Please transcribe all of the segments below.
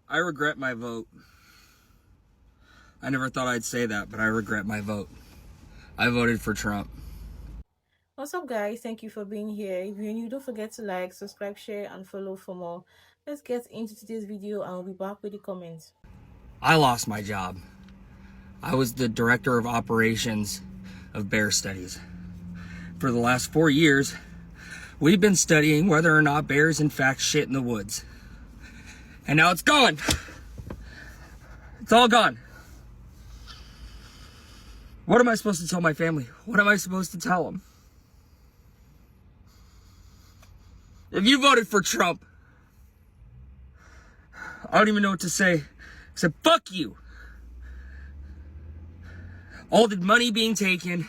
I regret my vote. I never thought I'd say that, but I regret my vote. I voted for Trump. What's up, guys? Thank you for being here. If you're new, don't forget to like, subscribe, share, and follow for more. Let's get into today's video and we'll be back with the comments. I lost my job. I was the director of operations of bear studies. For the last 4 years, we've been studying whether or not bears in fact shit in the woods. And now it's gone. It's all gone. What am I supposed to tell my family? What am I supposed to tell them? If you voted for Trump, I don't even know what to say except fuck you. All the money being taken,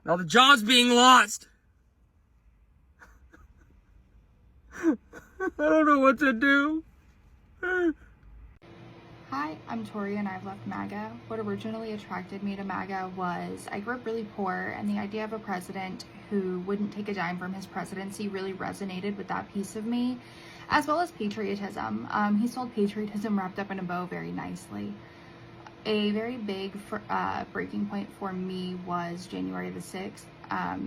and all the jobs being lost. I don't know what to do. Hi, I'm Tori and I've left Maga. What originally attracted me to Maga was I grew up really poor, and the idea of a president who wouldn't take a dime from his presidency really resonated with that piece of me, as well as patriotism. He sold patriotism wrapped up in a bow very nicely. A very big breaking point for me was January the 6th.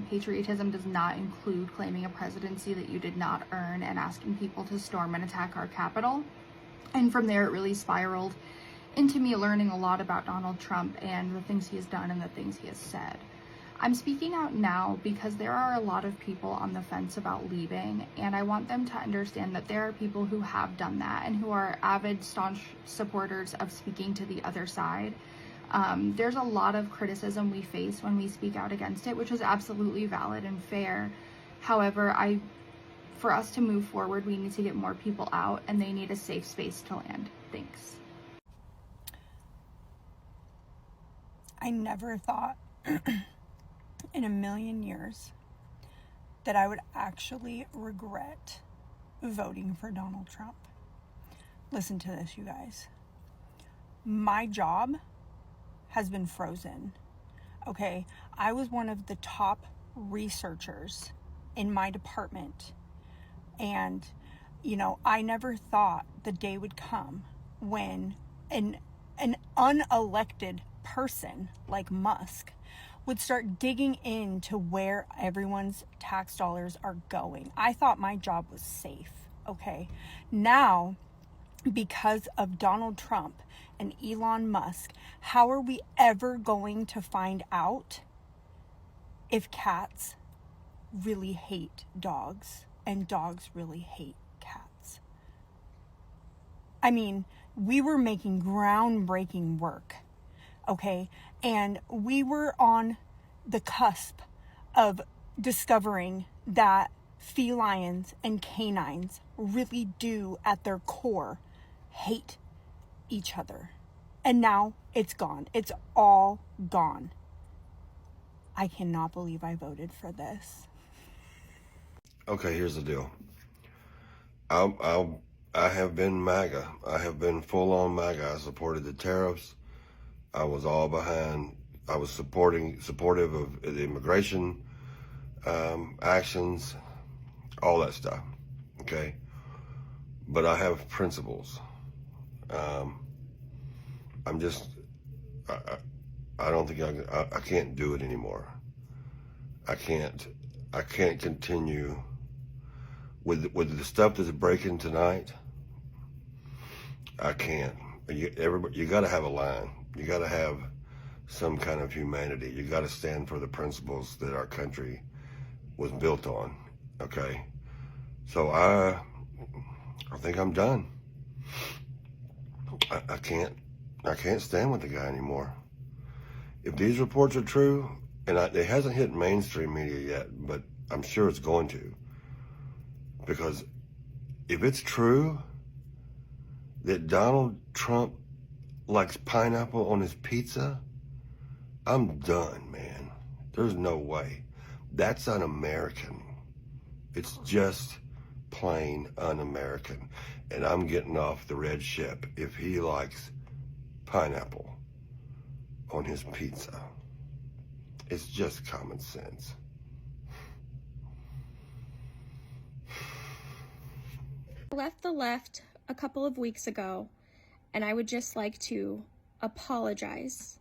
Patriotism does not include claiming a presidency that you did not earn and asking people to storm and attack our Capitol. And from there, it really spiraled into me learning a lot about Donald Trump and the things he has done and the things he has said. I'm speaking out now because there are a lot of people on the fence about leaving, and I want them to understand that there are people who have done that and who are avid, staunch supporters of speaking to the other side. There's a lot of criticism we face when we speak out against it, which is absolutely valid and fair. However, for us to move forward, we need to get more people out, and they need a safe space to land. Thanks. I never thought in a million years that I would actually regret voting for Donald Trump. Listen to this, you guys. My job has been frozen. Okay, I was one of the top researchers in my department. And, I never thought the day would come when an unelected person like Musk would start digging into where everyone's tax dollars are going. I thought my job was safe, okay? Now, because of Donald Trump and Elon Musk, how are we ever going to find out if cats really hate dogs and dogs really hate cats? I mean, we were making groundbreaking work, okay? And we were on the cusp of discovering that felines and canines really do, at their core, hate each other. And now it's gone. It's all gone. I cannot believe I voted for this. Okay, here's the deal. I have been MAGA. I have been full on MAGA. I supported the tariffs. I was all behind. I was supportive of the immigration actions, all that stuff. Okay, but I have principles. I'm just. I don't think I can't do it anymore. I can't continue with the stuff that's breaking tonight. I can't. You got to have a line. You got to have some kind of humanity. You got to stand for the principles that our country was built on. Okay, so I think I'm done. I can't stand with the guy anymore. If these reports are true, and it hasn't hit mainstream media yet, but I'm sure it's going to, because if it's true that Donald Trump likes pineapple on his pizza, I'm done, man. There's no way. That's un-American. It's just plain un-American. And I'm getting off the red ship if he likes pineapple on his pizza. It's just common sense. I left the left a couple of weeks ago And I would just like to apologize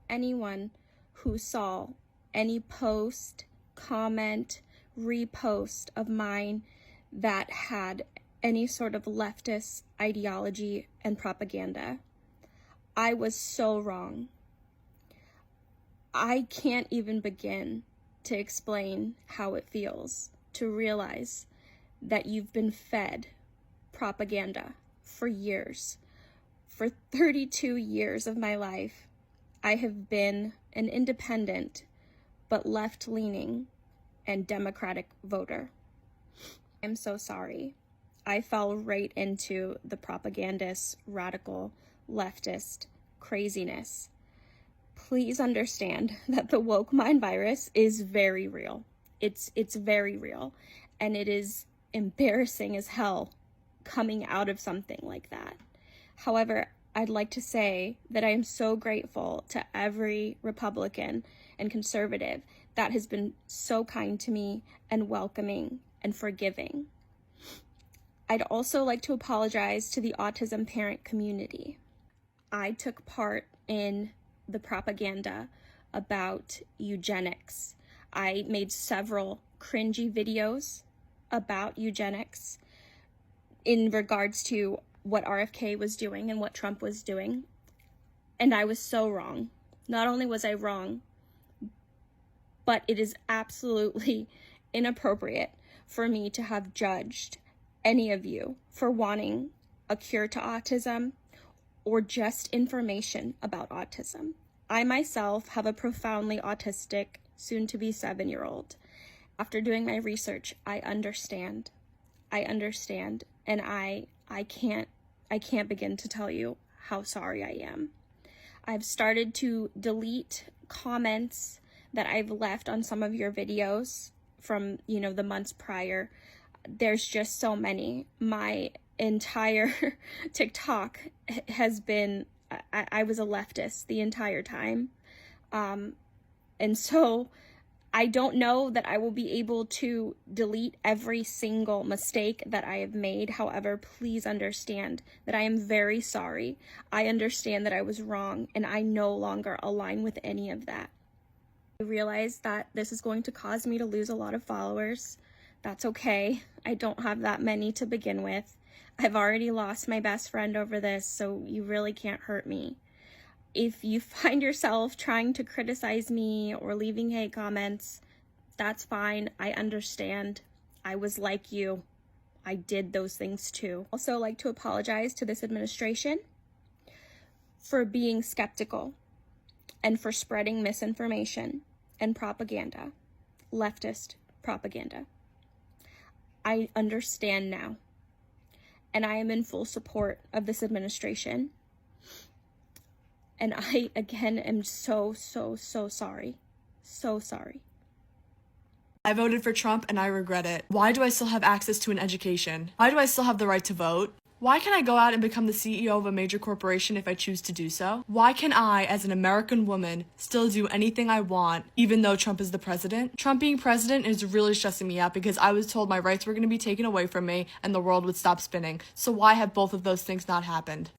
anyone who saw any post, comment, repost of mine that had any sort of leftist ideology and propaganda. I was so wrong. I can't even begin to explain how it feels to realize that you've been fed propaganda for years. For 32 years of my life, I have been an independent but left-leaning and Democratic voter. I'm so sorry. I fell right into the propagandist, radical, leftist craziness. Please understand that the woke mind virus is very real. It's very real, and it is embarrassing as hell coming out of something like that. However, I'd like to say that I am so grateful to every Republican and conservative that has been so kind to me and welcoming and forgiving. I'd also like to apologize to the autism parent community. I took part in the propaganda about eugenics. I made several cringy videos about eugenics in regards to what RFK was doing and what Trump was doing. And I was so wrong. Not only was I wrong, but it is absolutely inappropriate for me to have judged any of you for wanting a cure to autism or just information about autism. I myself have a profoundly autistic, soon-to-be 7-year-old. After doing my research, I understand, and I can't begin to tell you how sorry I am. I've started to delete comments that I've left on some of your videos from, the months prior. There's just so many. My entire TikTok has been, I was a leftist the entire time. And so I don't know that I will be able to delete every single mistake that I have made. However, please understand that I am very sorry. I understand that I was wrong, and I no longer align with any of that. I realize that this is going to cause me to lose a lot of followers. That's okay. I don't have that many to begin with. I've already lost my best friend over this, so you really can't hurt me. If you find yourself trying to criticize me or leaving hate comments, that's fine. I understand. I was like you. I did those things too. Also like to apologize to this administration for being skeptical and for spreading misinformation and propaganda, leftist propaganda. I understand now, and I am in full support of this administration. And I, again, am so sorry. So sorry. I voted for Trump and I regret it. Why do I still have access to an education? Why do I still have the right to vote? Why can I go out and become the CEO of a major corporation if I choose to do so? Why can I, as an American woman, still do anything I want, even though Trump is the president? Trump being president is really stressing me out because I was told my rights were going to be taken away from me and the world would stop spinning. So why have both of those things not happened?